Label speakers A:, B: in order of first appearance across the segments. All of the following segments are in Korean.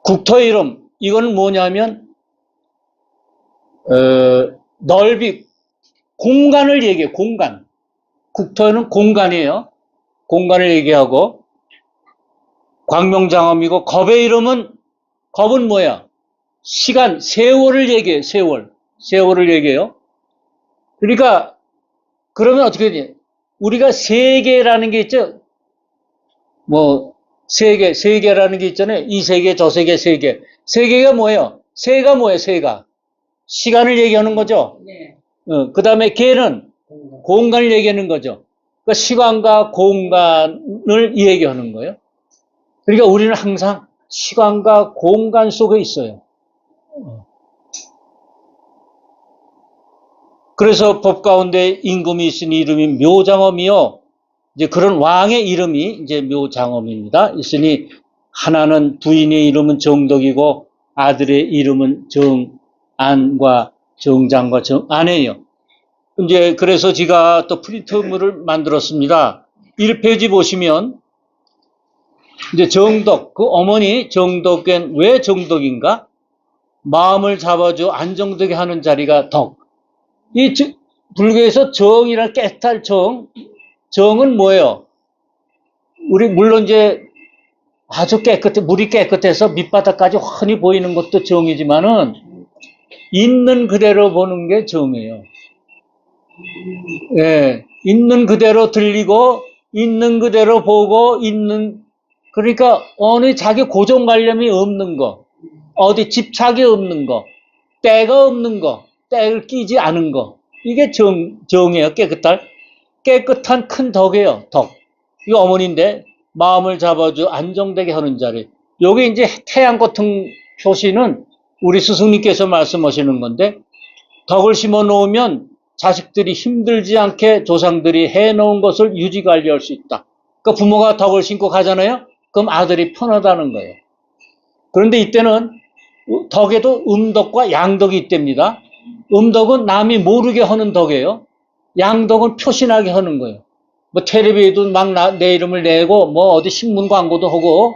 A: 국토의 이름, 이건 뭐냐면, 넓이, 공간을 얘기해요, 공간. 국토는 공간이에요. 공간을 얘기하고, 광명장엄이고, 겁의 이름은, 겁은 뭐야? 시간, 세월을 얘기해요, 세월. 세월을 얘기해요. 그러니까, 그러면 어떻게 되냐? 우리가 세계라는 게 있죠? 뭐, 세계라는 게 있잖아요. 이 세계, 저 세계, 세계. 세계가 뭐예요? 세가 뭐예요, 세가? 시간을 얘기하는 거죠?
B: 네.
A: 그 다음에 개는 공간을 얘기하는 거죠. 그러니까 시간과 공간을 얘기하는 거예요. 그러니까 우리는 항상 시간과 공간 속에 있어요. 그래서 법 가운데 임금이 있으니 이름이 묘장엄이요. 이제 그런 왕의 이름이 이제 묘장엄입니다. 있으니 하나는 부인의 이름은 정덕이고 아들의 이름은 정안과 정장과 정안이에요. 이제 그래서 제가 또 프린트물을 만들었습니다. 1페이지 보시면 이제 정덕, 그 어머니 정덕엔 왜 정덕인가? 마음을 잡아줘 안정되게 하는 자리가 덕. 이 불교에서 정이란 깨탈 정은 뭐예요? 우리 물론 이제 아주 물이 깨끗해서 밑바닥까지 훤히 보이는 것도 정이지만은 있는 그대로 보는 게 정이에요. 예, 있는 그대로 들리고 있는 그대로 보고 그러니까 어느 자기 고정관념이 없는 거, 어디 집착이 없는 거, 때가 없는 거, 때를 끼지 않은 거, 이게 정이에요. 깨끗한 큰 덕이에요. 덕. 이거 어머니인데 마음을 잡아줘 안정되게 하는 자리. 요게 이제 태양 같은 표시는 우리 스승님께서 말씀하시는 건데, 덕을 심어 놓으면 자식들이 힘들지 않게 조상들이 해놓은 것을 유지 관리할 수 있다. 그러니까 부모가 덕을 심고 가잖아요. 그럼 아들이 편하다는 거예요. 그런데 이때는 덕에도 음덕과 양덕이 있답니다. 음덕은 남이 모르게 하는 덕이에요. 양덕은 표신하게 하는 거예요. 뭐 텔레비에도 막 내 이름을 내고 뭐 어디 신문 광고도 하고.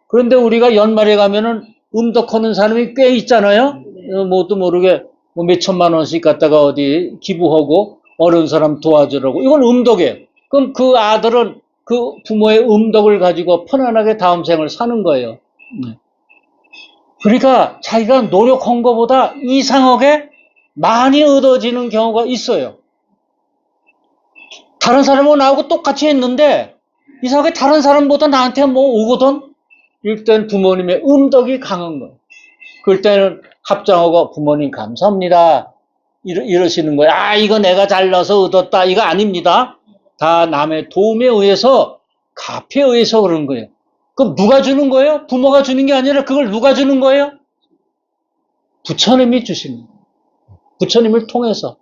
A: 그런데 우리가 연말에 가면은 음덕하는 사람이 꽤 있잖아요. 뭣도 모르게 뭐 몇천만 원씩 갖다가 어디 기부하고 어려운 사람 도와주라고. 이건 음덕이에요. 그럼 그 아들은 그 부모의 음덕을 가지고 편안하게 다음 생을 사는 거예요. 그러니까 자기가 노력한 것보다 이상하게 많이 얻어지는 경우가 있어요. 다른 사람하고 나하고 똑같이 했는데 이상하게 다른 사람보다 나한테 뭐 오거든? 일단 부모님의 음덕이 강한 거예요. 그럴 때는 합장하고 부모님 감사합니다. 이러시는 거예요. 아, 이거 내가 잘나서 얻었다. 이거 아닙니다. 다 남의 도움에 의해서, 가피에 의해서 그런 거예요. 그럼 누가 주는 거예요? 부모가 주는 게 아니라 그걸 누가 주는 거예요? 부처님이 주시는 거예요. 부처님을 통해서.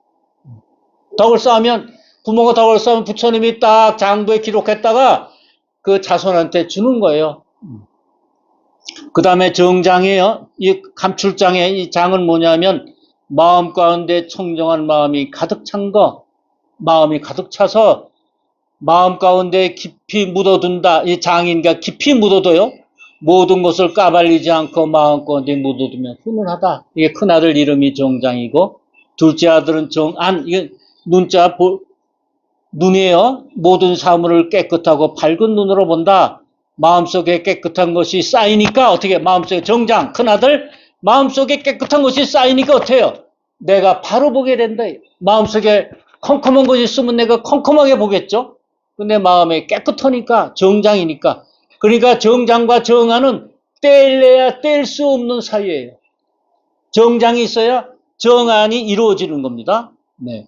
A: 부모가 덕을 쌓으면 부처님이 딱 장부에 기록했다가 그 자손한테 주는 거예요. 그 다음에 정장이에요. 이 감출장의 이 장은 뭐냐면 마음 가운데 청정한 마음이 가득 찬 거, 마음이 가득 차서 마음 가운데 깊이 묻어둔다. 이 장인가 깊이 묻어둬요. 모든 것을 까발리지 않고 마음 가운데 묻어두면 훈훈하다. 이게 큰아들 이름이 정장이고 둘째 아들은 정안. 이게 눈이에요. 모든 사물을 깨끗하고 밝은 눈으로 본다. 마음속에 깨끗한 것이 쌓이니까 어떻게 마음속에 정장 큰아들 마음속에 깨끗한 것이 쌓이니까 어때요? 내가 바로 보게 된다. 마음속에 컴컴한 것이 있으면 내가 컴컴하게 보겠죠. 근데 마음에 깨끗하니까 정장이니까. 그러니까 정장과 정안은 뗄래야 뗄 수 없는 사이예요. 정장이 있어야 정안이 이루어지는 겁니다. 네.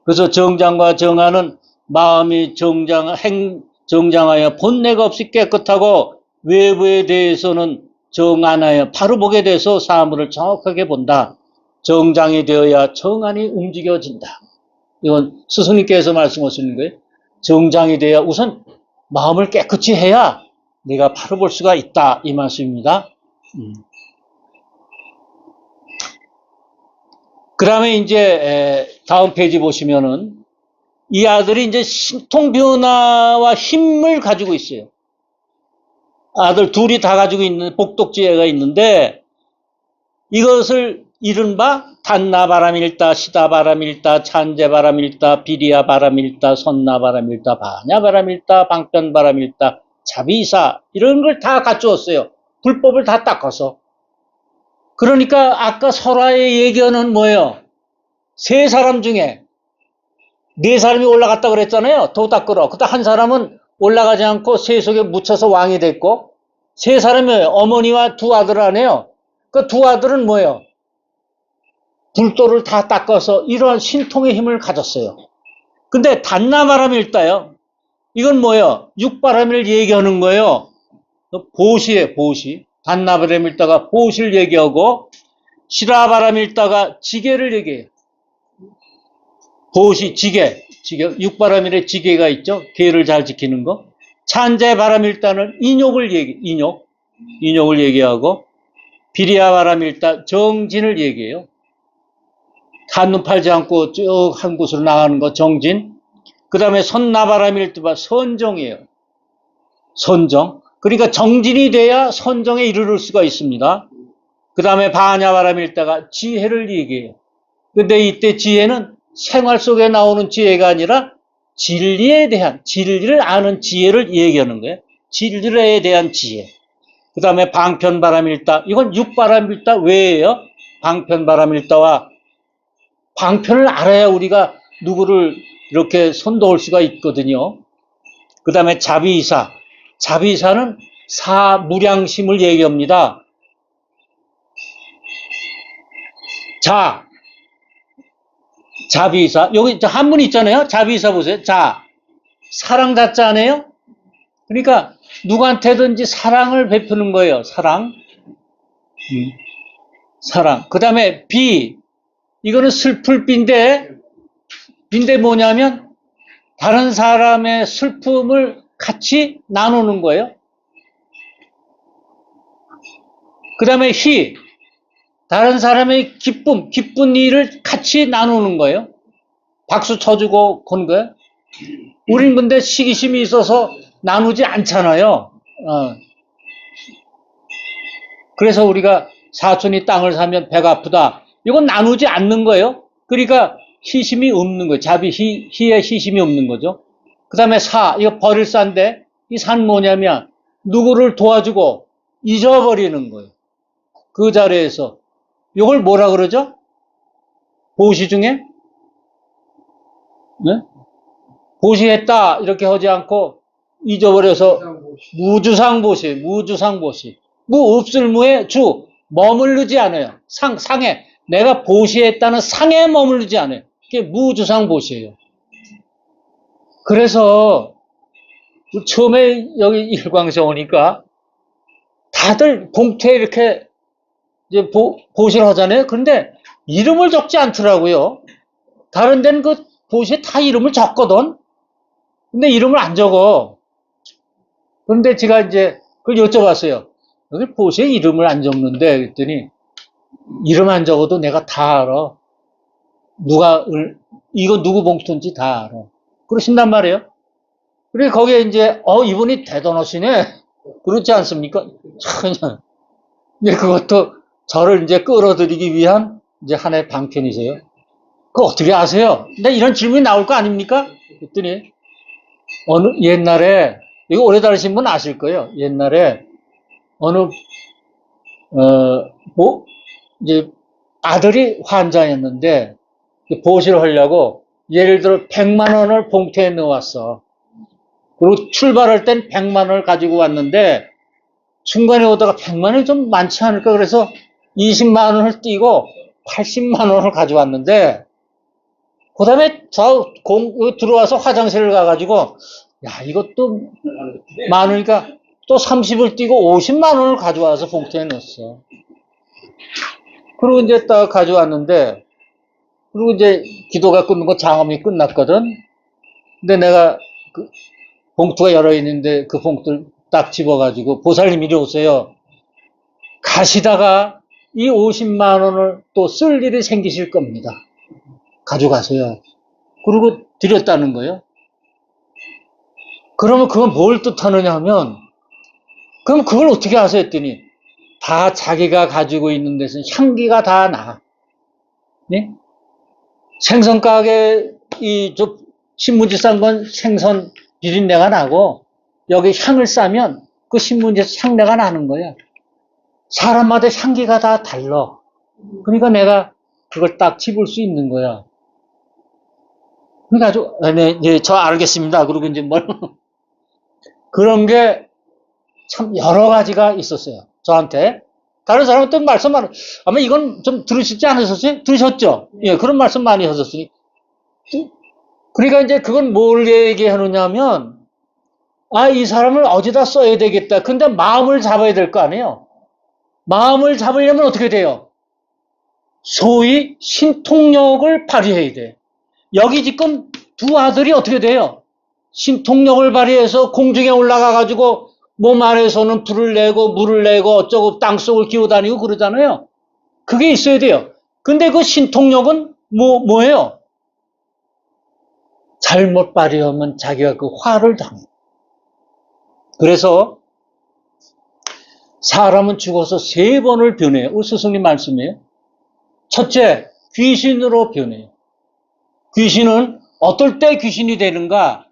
A: 그래서 정장과 정안은 마음이 정장하여 본내가 없이 깨끗하고 외부에 대해서는 정안하여 바로 보게 돼서 사물을 정확하게 본다. 정장이 되어야 정안이 움직여진다. 이건 스승님께서 말씀하시는 거예요. 정장이 돼야 우선 마음을 깨끗이 해야 내가 바로 볼 수가 있다. 이 말씀입니다. 그 다음에 이제 다음 페이지 보시면은 이 아들이 이제 신통 변화와 힘을 가지고 있어요. 아들 둘이 다 가지고 있는 복독지혜가 있는데 이것을 이른바 단나바람일다, 시다바람일다, 찬재바람일다, 비리야바람일다, 선나바람일다, 반야바람일다, 방편바람일다, 자비이사 이런 걸 다 갖추었어요. 불법을 다 닦아서. 그러니까 아까 설화의 예견은 뭐예요? 세 사람 중에 네 사람이 올라갔다 그랬잖아요. 도 닦으러. 그때 한 사람은 올라가지 않고 새 속에 묻혀서 왕이 됐고 세 사람이 어머니와 두 아들 아니에요. 그 두 아들은 뭐예요? 불도를 다 닦아서 이러한 신통의 힘을 가졌어요. 근데 단나바람일다요. 이건 뭐예요? 육바람을 얘기하는 거예요. 보시에 보시. 단나바람일다가 보시를 얘기하고 시라바람일다가 지게를 얘기해요. 보시, 지게. 육바람일에 지게가 있죠. 계를 잘 지키는 거. 찬재바람일다는 인욕을 인욕을 얘기하고 비리야바람일다 정진을 얘기해요. 한눈 팔지 않고 쭉 한 곳으로 나가는 거 정진. 그 다음에 선나바람일다 선정이에요. 선정. 그러니까 정진이 돼야 선정에 이르를 수가 있습니다. 그 다음에 반야바람일다가 지혜를 얘기해요. 근데 이때 지혜는 생활 속에 나오는 지혜가 아니라 진리를 아는 지혜를 얘기하는 거예요. 진리에 대한 지혜. 그 다음에 방편바람일다. 이건 육바람일다 외에요. 방편바람일다와 방편을 알아야 우리가 누구를 이렇게 선도할 수가 있거든요. 그 다음에 자비이사. 자비이사는 사무량심을 얘기합니다. 자비이사. 여기 한문 있잖아요. 자비이사 보세요. 사랑 자자 아니에요? 그러니까 누구한테든지 사랑을 베푸는 거예요. 사랑. 사랑. 그 다음에 비. 이거는 슬플 비인데 뭐냐면 다른 사람의 슬픔을 같이 나누는 거예요. 그 다음에 희. 다른 사람의 기쁜 일을 같이 나누는 거예요. 박수 쳐주고 그런 거예요. 우린 근데 시기심이 있어서 나누지 않잖아요. 그래서 우리가 사촌이 땅을 사면 배가 아프다. 이건 나누지 않는 거예요. 그러니까 희심이 없는 거예요. 희의 희심이 없는 거죠. 그 다음에 이거 버릴 사인데 이 산 뭐냐면 누구를 도와주고 잊어버리는 거예요. 그 자리에서. 이걸 뭐라 그러죠? 보시 중에? 네? 보시했다 이렇게 하지 않고 잊어버려서 무주상보시. 무 없을 무에 주 머무르지 않아요. 상에 내가 보시했다는 상에 머무르지 않아요. 그게 무주상보시예요. 그래서 처음에 여기 일광서 오니까 다들 봉투에 이렇게 이제 보시를 하잖아요. 그런데 이름을 적지 않더라고요. 다른 데는 그 보시에 다 이름을 적거든. 근데 이름을 안 적어. 그런데 제가 이제 그걸 여쭤봤어요. 여기 보시에 이름을 안 적는데 그랬더니 이름 안 적어도 내가 다 알아. 이거 누구 봉투인지 다 알아. 그러신단 말이에요. 그래 거기에 이제 이분이 대단하시네. 그렇지 않습니까? 그냥 이제 그것도 저를 이제 끌어들이기 위한 이제 하나의 방편이세요. 그거 어떻게 아세요? 근데 이런 질문이 나올 거 아닙니까? 그랬더니 옛날에 이거 오래 다니신 분 아실 거예요. 옛날에 이제 아들이 환자였는데 보시를 하려고 예를 들어 100만 원을 봉투에 넣어왔어. 그리고 출발할 땐 100만 원을 가지고 왔는데 중간에 오다가 100만 원이 좀 많지 않을까 그래서 20만 원을 띄고 80만 원을 가져왔는데 그 다음에 들어와서 화장실을 가가지고 이것도 많으니까 또 30을 띄고 50만 원을 가져와서 봉투에 넣었어. 그리고 이제 딱 가져왔는데 그리고 이제 기도가 끝나고 장엄이 끝났거든. 근데 내가 봉투가 열어있는데 그 봉투를 딱 집어가지고 보살님 이리 오세요. 가시다가 이 50만 원을 또 쓸 일이 생기실 겁니다. 가져가세요. 그리고 드렸다는 거예요. 그러면 그건 뭘 뜻하느냐 하면 그럼 그걸 어떻게 하세요? 했더니 다 자기가 가지고 있는 데서는 향기가 다 나. 네? 생선 가게 저 신문지 싼 건 생선 비린내가 나고 여기 향을 싸면 그 신문지에서 향내가 나는 거야. 사람마다 향기가 다 달라. 그러니까 내가 그걸 딱 집을 수 있는 거야. 그러니까 아주 네, 저 알겠습니다. 그리고 이제 그런 게 참 여러 가지가 있었어요. 저한테. 다른 사람은 또 말씀만, 아마 이건 좀 들으시지 않으셨어요? 들으셨죠? 예, 그런 말씀 많이 하셨으니. 그러니까 이제 그건 뭘 얘기하느냐 하면, 이 사람을 어디다 써야 되겠다. 근데 마음을 잡아야 될 거 아니에요? 마음을 잡으려면 어떻게 돼요? 소위 신통력을 발휘해야 돼. 여기 지금 두 아들이 어떻게 돼요? 신통력을 발휘해서 공중에 올라가가지고 몸 아래에서는 불을 내고 물을 내고 어쩌고 땅속을 기어다니고 그러잖아요. 그게 있어야 돼요. 근데 그 신통력은 뭐예요? 잘못 발휘하면 자기가 그 화를 당해요. 그래서 사람은 죽어서 3번을 변해요. 우리 스승님 말씀이에요. 첫째, 귀신으로 변해요. 귀신은 어떨 때 귀신이 되는가?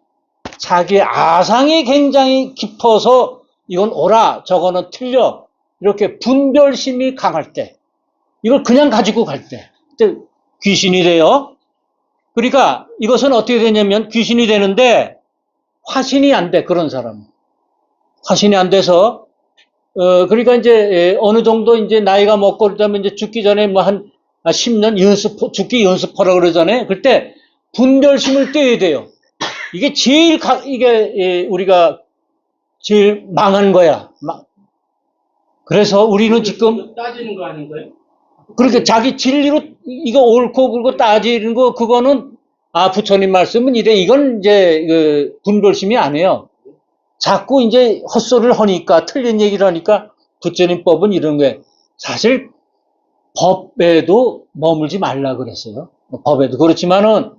A: 자기의 아상이 굉장히 깊어서 이건 옳아, 저거는 틀려. 이렇게 분별심이 강할 때. 이걸 그냥 가지고 갈 때. 그때 귀신이 돼요. 그러니까 이것은 어떻게 되냐면 귀신이 되는데 화신이 안 돼, 그런 사람은. 화신이 안 돼서, 그러니까 이제 어느 정도 이제 나이가 먹고 그러다면 이제 죽기 전에 뭐 한 10년 죽기 연습하라 그러잖아요. 그때 분별심을 떼야 돼요. 이게 제일 이게 우리가 제일 망한 거야. 그래서 우리는 지금
B: 따지는 거 아닌가요?
A: 그렇게 자기 진리로 이거 옳고 그르고 따지는 거 그거는 부처님 말씀은 이래 이건 이제 분별심이 아니에요. 자꾸 이제 헛소리를 하니까 틀린 얘기를 하니까 부처님 법은 이런 거예요. 사실 법에도 머물지 말라 그랬어요. 법에도 그렇지만은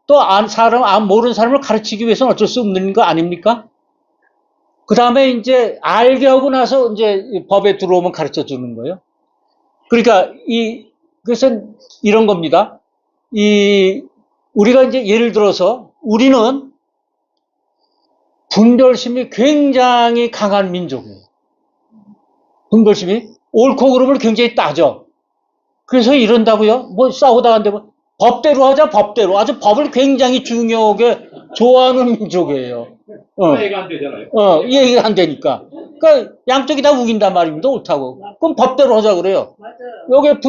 A: 또 모르는 사람을 가르치기 위해서는 어쩔 수 없는 거 아닙니까? 그 다음에 이제 알게 하고 나서 이제 법에 들어오면 가르쳐 주는 거예요. 그러니까 그것은 이런 겁니다. 우리가 이제 예를 들어서 우리는 분별심이 굉장히 강한 민족이에요. 분별심이 옳고 그름을 굉장히 따져. 그래서 이런다고요? 뭐 싸우다가 안 되면 법대로 하자, 법대로. 아주 법을 굉장히 중요하게 좋아하는 민족이에요.
B: 이해가 안 되잖아요.
A: 이해가 안 되니까. 그러니까 양쪽이 다 우긴단 말입니다. 옳다고. 그럼 법대로 하자 그래요. 여기에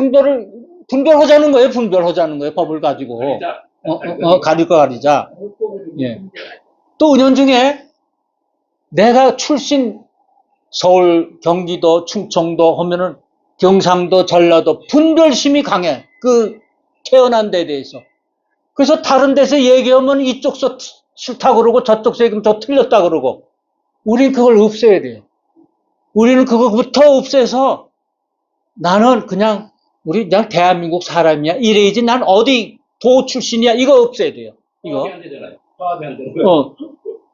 A: 분별하자는 거예요. 분별하자는 거예요. 법을 가지고. 가리자. 예. 또 은연중에 내가 출신 서울, 경기도, 충청도 하면은 경상도, 전라도 분별심이 강해. 태어난 데에 대해서. 그래서 다른 데서 얘기하면 이쪽서 싫다 그러고 저쪽서 얘기하면 저 틀렸다 그러고. 우린 그걸 없애야 돼요. 우리는 그거부터 없애서 나는 우리 그냥 대한민국 사람이야. 이래야지 난 어디 도 출신이야. 이거 없애야 돼요. 이거.
B: 파악이 안 되잖아요. 파악이 안 되는 거예요.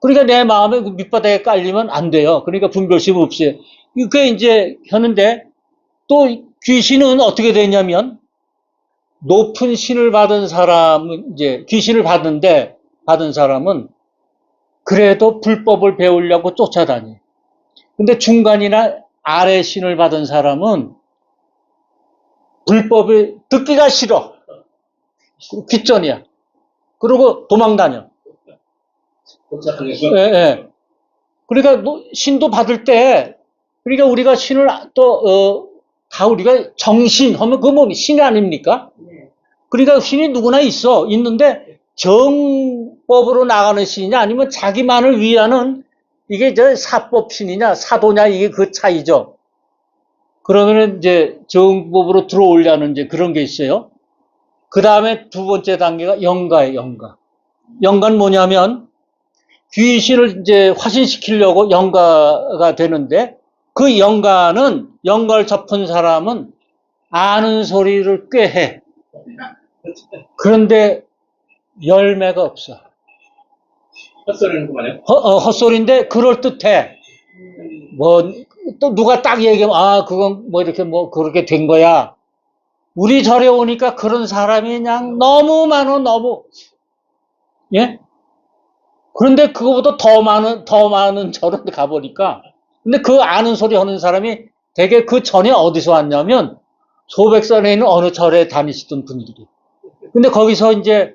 A: 그러니까 내 마음에 밑바닥에 깔리면 안 돼요. 그러니까 분별심 없어요. 그게 이제 하는데 또 귀신은 어떻게 되냐면 높은 신을 받은 사람은 이제 귀신을 받은 사람은 그래도 불법을 배우려고 쫓아다녀. 근데 중간이나 아래 신을 받은 사람은 불법을 듣기가 싫어. 귓전이야. 그리고 도망다녀. 예, 예. 그러니까 신도 받을 때 그러니까 우리가 신을 다 우리가 정신 하면 그거 뭐 신이 아닙니까? 그러니까 신이 누구나 있는데 정법으로 나가는 신이냐 아니면 자기만을 위하는 이게 사법 신이냐 사도냐 이게 그 차이죠. 그러면 이제 정법으로 들어오려는 이제 그런 게 있어요. 그 다음에 두 번째 단계가 영가예요, 영가. 영가는 뭐냐면 귀신을 이제 화신시키려고 영가가 되는데 그 영가를 접한 사람은 아는 소리를 꽤 해. 그런데 열매가 없어.
B: 헛소리는 그만해요?
A: 헛소리인데 그럴듯해. 또 누가 딱 얘기하면, 아, 그건 뭐 이렇게 뭐 그렇게 된 거야. 우리 절에 오니까 그런 사람이 그냥 너무 많어, 너무. 예? 그런데 그거보다 더 많은 절에 가보니까, 근데 그 아는 소리 하는 사람이 되게 그 전에 어디서 왔냐면, 소백산에 있는 어느 절에 다니시던 분들이. 근데 거기서 이제,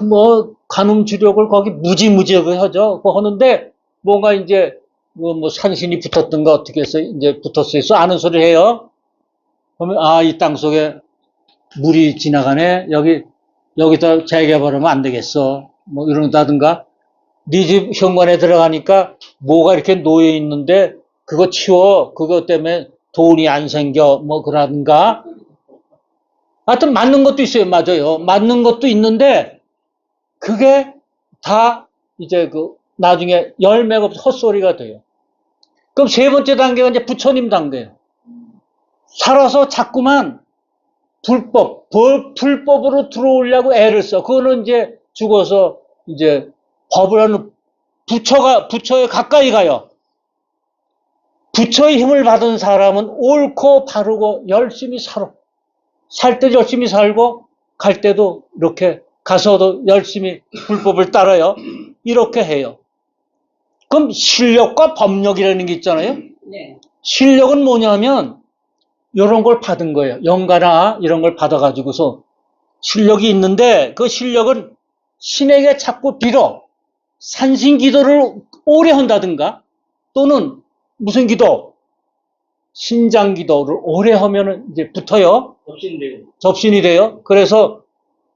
A: 뭐, 관음 주력을 거기 무지무지하게 하죠. 그거 하는데, 뭔가 이제, 뭐 산신이 붙었던가 어떻게 해서 이제 붙었어요. 아는 소리 해요. 그러면, 아, 이 땅 속에 물이 지나가네. 여기다 재개발하면 안 되겠어. 뭐 이런다든가. 네 집 현관에 들어가니까 뭐가 이렇게 놓여 있는데 그거 치워. 그것 때문에 돈이 안 생겨. 뭐 그러든가. 하여튼 맞는 것도 있어요. 맞아요. 맞는 것도 있는데 그게 다 이제 그 나중에 열매가 없어 헛소리가 돼요. 그럼 세 번째 단계가 이제 부처님 단계예요. 살아서 자꾸만 불법으로 들어오려고 애를 써. 그거는 이제 죽어서 이제 법을 하는 부처에 가까이 가요. 부처의 힘을 받은 사람은 옳고 바르고 열심히 살아. 살 때 열심히 살고 갈 때도 이렇게 가서도 열심히 불법을 따라요. 이렇게 해요. 그럼 실력과 법력이라는 게 있잖아요.
C: 네.
A: 실력은 뭐냐면 이런 걸 받은 거예요. 영가나 이런 걸 받아가지고서 실력이 있는데 그 실력은 신에게 자꾸 빌어 산신 기도를 오래 한다든가 또는 무슨 기도? 신장 기도를 오래 하면 이제 붙어요. 접신이 돼요. 그래서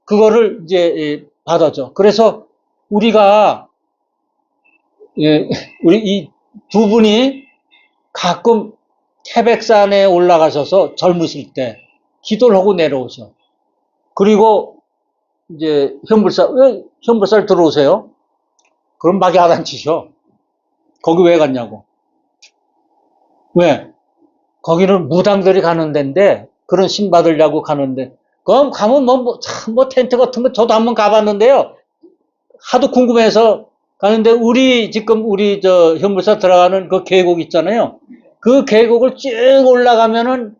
A: 그거를 이제 받아줘. 그래서 우리가 우리 이 두 분이 가끔 태백산에 올라가셔서 젊으실 때 기도를 하고 내려오셔. 그리고 이제 왜 현불살 들어오세요? 그럼 막 야단치셔. 거기 왜 갔냐고. 왜? 거기는 무당들이 가는 데인데 그런 신 받으려고 가는데 그럼 가면 뭐 텐트 같은 거 저도 한번 가봤는데요. 하도 궁금해서 가는데 우리 저 현불사 들어가는 그 계곡 있잖아요. 그 계곡을 쭉 올라가면은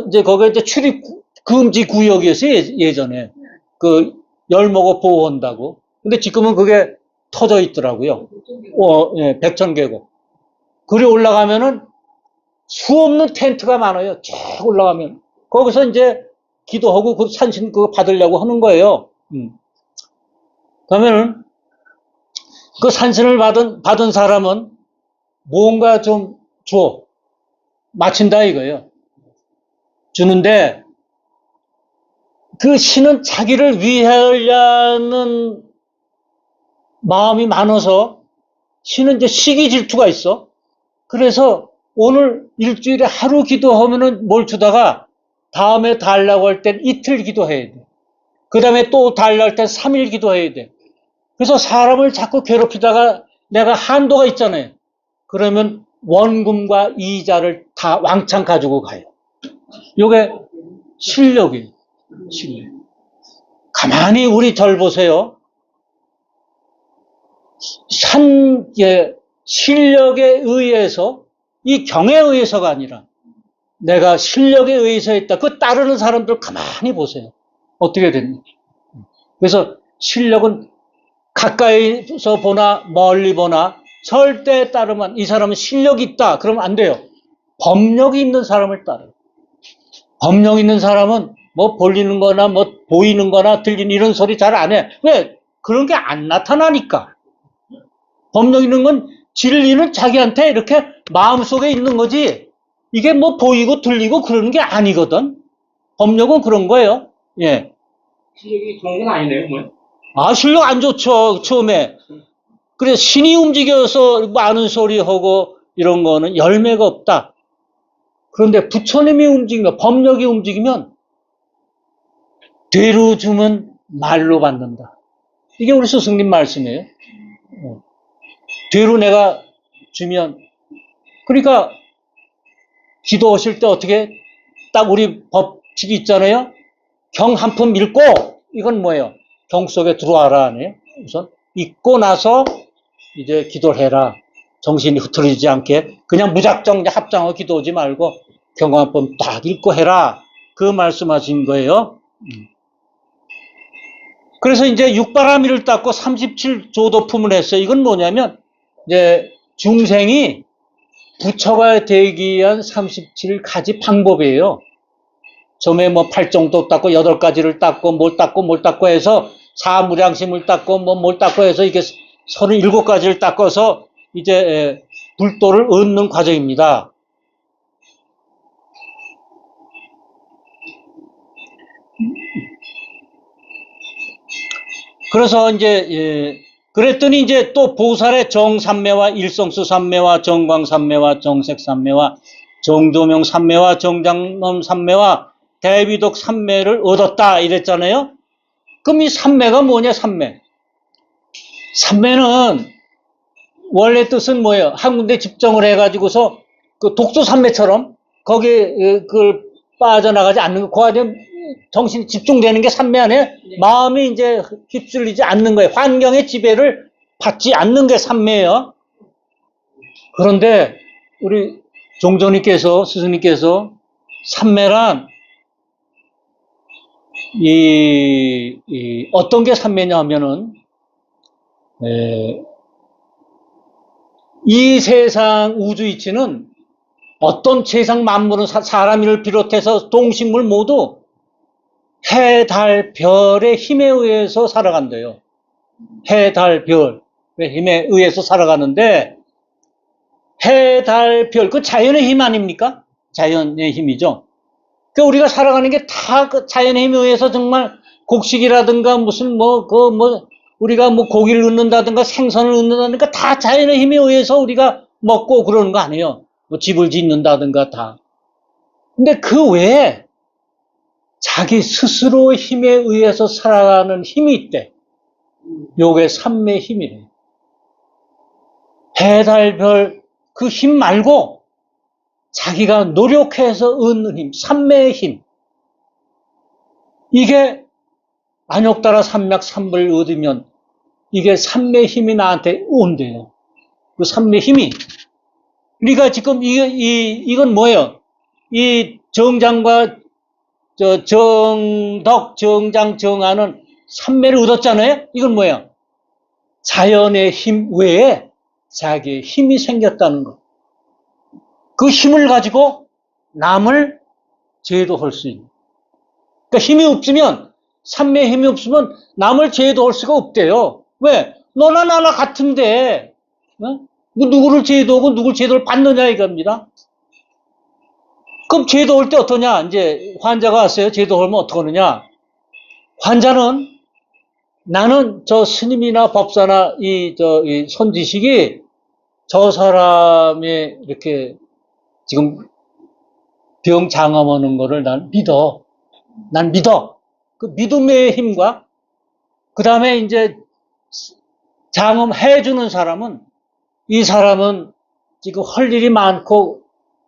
A: 이제 거기에 이제 출입 금지 구역이었어요. 예전에 그 열목을 보호한다고. 근데 지금은 그게 터져 있더라고요. 예, 백천계곡. 그리 올라가면은 수 없는 텐트가 많아요. 쭉 올라가면 거기서 이제 기도하고 그 산신 그거 받으려고 하는 거예요. 그러면은 그 산신을 받은 사람은 뭔가 좀 줘. 마친다 이거예요. 주는데 그 신은 자기를 위하려는 마음이 많아서 신은 이제 시기 질투가 있어. 그래서 오늘 일주일에 하루 기도하면은 뭘 주다가 다음에 달라고 할 땐 이틀 기도해야 돼. 그 다음에 또 달라고 할 땐 3일 기도해야 돼. 그래서 사람을 자꾸 괴롭히다가 내가 한도가 있잖아요. 그러면 원금과 이자를 다 왕창 가지고 가요. 요게 실력이에요. 실력. 가만히 우리 절 보세요. 실력에 의해서 이 경에 의해서가 아니라 내가 실력에 의해서 했다. 그 따르는 사람들 가만히 보세요. 어떻게 됐는지. 그래서 실력은 가까이서 보나 멀리 보나 절대 따르면 이 사람은 실력이 있다. 그러면 안 돼요. 법력이 있는 사람을 따라요. 법력 있는 사람은 뭐 볼리는 거나 뭐 보이는 거나 들리는 이런 소리 잘 안 해. 왜? 그런 게 안 나타나니까. 법력 있는 건 진리는 자기한테 이렇게 마음속에 있는 거지. 이게 뭐 보이고 들리고 그러는 게 아니거든. 법력은 그런 거예요. 예.
B: 실력이 좋은 건 아니네요, 뭐.
A: 아, 실력 안 좋죠, 처음에. 그래서 신이 움직여서 많은 소리 하고 이런 거는 열매가 없다. 그런데 부처님이 움직이면, 법력이 움직이면 되로 주면 말로 받는다. 이게 우리 스승님 말씀이에요. 되로 내가 주면. 그러니까 기도하실 때 어떻게 딱 우리 법칙이 있잖아요. 경 한 푼 읽고 이건 뭐예요? 경 속에 들어와라 아니에요? 우선 읽고 나서 이제 기도를 해라. 정신이 흐트러지지 않게 그냥 무작정 합장하고 기도하지 말고 경광법 딱 읽고 해라. 그 말씀하신 거예요. 그래서 이제 육바라밀을 닦고 37조도품을 했어요. 이건 뭐냐면 이제 중생이 부처가 되기 위한 37가지 방법이에요. 처음에 뭐 8정도 닦고 8가지를 닦고 뭘 닦고 해서 사무량심을 닦고 뭘 닦고 해서 이게 37가지를 닦아서 이제 불도를 얻는 과정입니다. 그래서 이제 그랬더니 이제 또 보살의 정삼매와 일성수 삼매와 정광삼매와 정색삼매와 정조명 삼매와 정장엄 삼매와 대비독 삼매를 얻었다 이랬잖아요. 그럼 이 삼매가 뭐냐? 삼매. 삼매는 원래 뜻은 뭐예요? 한 군데 집정을 해가지고서 그 독소 삼매처럼 거기에 그걸 빠져나가지 않는 거, 그 안에 정신이 집중되는 게 삼매 안에 네. 마음이 이제 휩쓸리지 않는 거예요. 환경의 지배를 받지 않는 게 삼매예요. 그런데 우리 종조님께서 스승님께서 삼매란 어떤 게 삼매냐 하면은 이 세상 우주 이치는 어떤 세상 만물은 사람을 비롯해서 동식물 모두 해, 달, 별의 힘에 의해서 살아간대요. 해, 달, 별의 힘에 의해서 살아가는데 해, 달, 별, 그 자연의 힘 아닙니까? 자연의 힘이죠. 그 우리가 살아가는 게 다 그 자연의 힘에 의해서 정말 곡식이라든가 무슨 우리가 뭐 고기를 얻는다든가 생선을 얻는다든가 다 자연의 힘에 의해서 우리가 먹고 그러는 거 아니에요. 뭐 집을 짓는다든가 다. 근데 그 외에 자기 스스로의 힘에 의해서 살아가는 힘이 있대. 요게 삼매 힘이래. 해, 달, 별, 그 힘 말고 자기가 노력해서 얻는 힘, 삼매의 힘. 이게 안욕따라 삼맥 삼불 얻으면 이게 삼매 힘이 나한테 온대요. 그 삼매 힘이. 우리가 지금 이건 뭐예요? 이 정장과 정덕, 정장, 정하는 삼매를 얻었잖아요? 이건 뭐예요? 자연의 힘 외에 자기의 힘이 생겼다는 거. 그 힘을 가지고 남을 제도할 수 있는. 그러니까 힘이 없으면, 삼매의 힘이 없으면 남을 제도할 수가 없대요. 왜? 너나 나나 같은데, 뭐 누구를 제도하고 누굴 제도를 받느냐 이겁니다. 그럼 제도할 때 어떠냐? 이제 환자가 왔어요. 제도하면 어떡하느냐? 환자는 나는 저 스님이나 법사나 이 선지식이 저 사람이 이렇게 지금 병 장엄하는 거를 난 믿어. 난 믿어. 그 믿음의 힘과 그 다음에 이제 장엄해주는 사람은 이 사람은 지금 할 일이 많고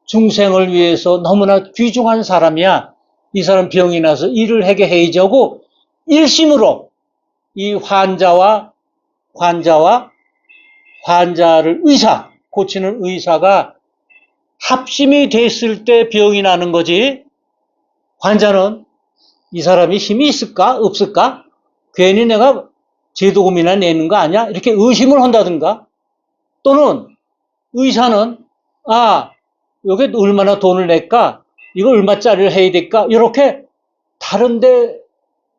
A: 중생을 위해서 너무나 귀중한 사람이야. 이 사람 병이 나서 일을 하게 해야지 하고 일심으로 이 환자를 고치는 의사가 합심이 됐을 때 병이 나는 거지. 환자는 이 사람이 힘이 있을까? 없을까? 괜히 내가 제도금이나 내는 거 아니야? 이렇게 의심을 한다든가 또는 의사는 여기 얼마나 돈을 낼까? 이거 얼마짜리를 해야 될까? 이렇게 다른데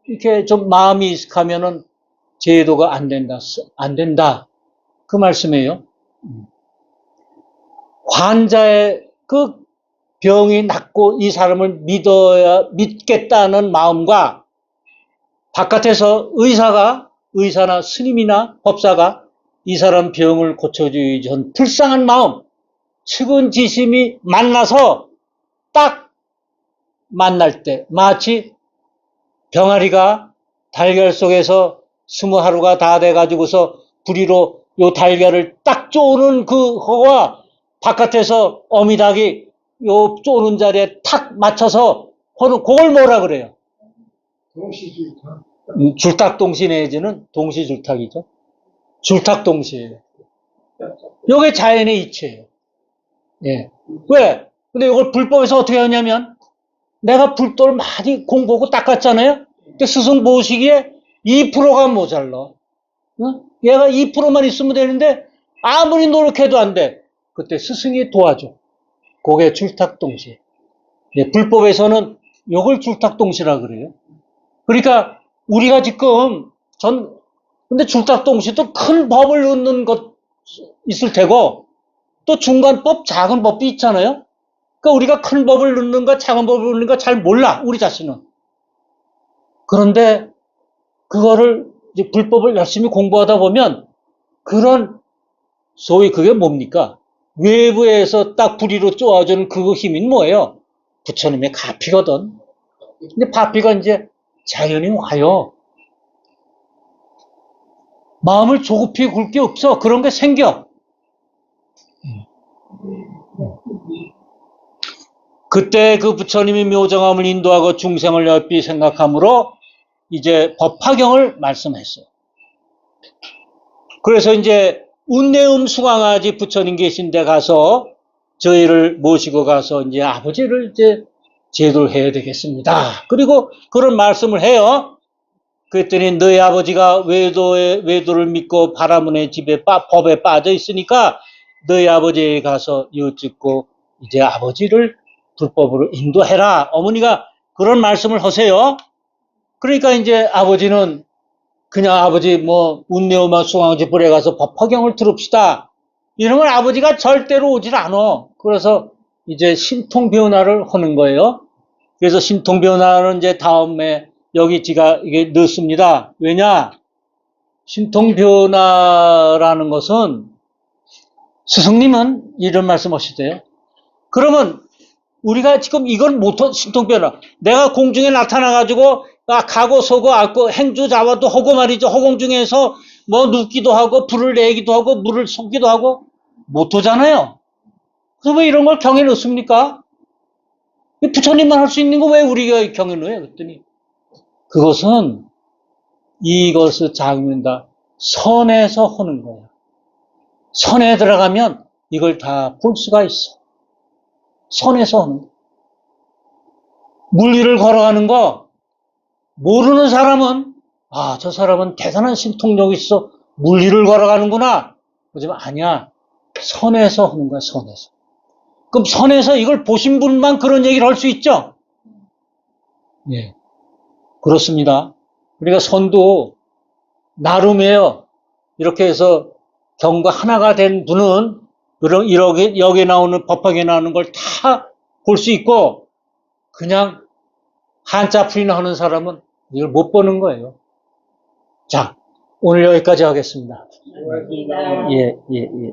A: 이렇게 좀 마음이 익숙하면은 제도가 안 된다. 그 말씀이에요. 환자의 그 병이 낫고 이 사람을 믿겠다는 마음과 바깥에서 의사나 스님이나 법사가 이 사람 병을 고쳐주기 전 불쌍한 마음, 측은지심이 만나서 딱 만날 때 마치 병아리가 달걀 속에서 20하루가 다 돼가지고서 부리로 요 달걀을 딱 쪼는 그거와 바깥에서 어미닭이 요 쪼는 자리에 탁 맞춰서 하는 그걸 뭐라 그래요?
C: 동시줄탁.
A: 줄탁동시 내지는 동시줄탁이죠. 줄탁동시예요. 요게 자연의 이치예요. 예. 왜? 근데 이걸 불법에서 어떻게 하냐면, 내가 불도를 많이 공부하고 닦았잖아요? 근데 스승 보시기에 2%가 모자라. 어? 얘가 2%만 있으면 되는데, 아무리 노력해도 안 돼. 그때 스승이 도와줘. 그게 줄탁동시. 예, 불법에서는 요걸 줄탁동시라 그래요. 그러니까, 우리가 지금, 근데 줄탁동시도 큰 법을 넣는 것 있을 테고, 또 중간법, 작은 법도 있잖아요? 그러니까 우리가 큰 법을 넣는가 작은 법을 넣는가 잘 몰라, 우리 자신은. 그런데 그거를 이제 불법을 열심히 공부하다 보면 그런 소위 그게 뭡니까? 외부에서 딱 부리로 쪼아주는 그 힘이 뭐예요? 부처님의 가피거든. 근데 가피가 이제 자연히 와요. 마음을 조급히 굴 게 없어. 그런 게 생겨. 그때 그 부처님이 묘정함을 인도하고 중생을 넓히 생각함으로 이제 법화경을 말씀했어요. 그래서 이제 운내음 수강아지 부처님 계신 데 가서 저희를 모시고 가서 이제 아버지를 이제 제도를 해야 되겠습니다. 그리고 그런 말씀을 해요. 그랬더니 너희 아버지가 외도를 믿고 바라문의 집에 법에 빠져 있으니까 너희 아버지에 가서 여쭙고 이제 아버지를 불법으로 인도해라. 어머니가 그런 말씀을 하세요. 그러니까 이제 아버지는 그냥 아버지 운내음악 수강아지 불에 가서 법화경을 들읍시다. 이러면 아버지가 절대로 오질 않아. 그래서 이제 신통변화를 하는 거예요. 그래서 신통변화는 이제 다음에 여기 제가 이게 넣습니다. 왜냐? 신통변화라는 것은 스승님은 이런 말씀 하시대요. 그러면 우리가 지금 이걸 신통변화. 내가 공중에 나타나가지고 가고 서고 앉고 행주 잡아도 하고 말이죠. 허공 중에서 눕기도 하고 불을 내기도 하고 물을 쏟기도 하고 못하잖아요. 그래서 왜 이런 걸 경에 넣습니까? 부처님만 할 수 있는 거 왜 우리가 경에 넣어요? 그랬더니 그것은 이것을 작는다. 선에서 하는 거야. 선에 들어가면 이걸 다 볼 수가 있어. 선에서 하는 거. 물 위를 걸어가는 거 모르는 사람은 저 사람은 대단한 신통력이 있어. 물 위를 걸어가는구나. 그러지만 아니야. 선에서 하는 거야. 선에서. 그럼 선에서 이걸 보신 분만 그런 얘기를 할 수 있죠? 예. 그렇습니다. 그러니까 선도 나름이에요. 이렇게 해서 경과 하나가 된 분은 이렇게 여기에 나오는 법학에 나오는 걸 다 볼 수 있고 그냥 한자 풀이나 하는 사람은 이걸 못 보는 거예요. 자, 오늘 여기까지 하겠습니다. 예, 예, 예.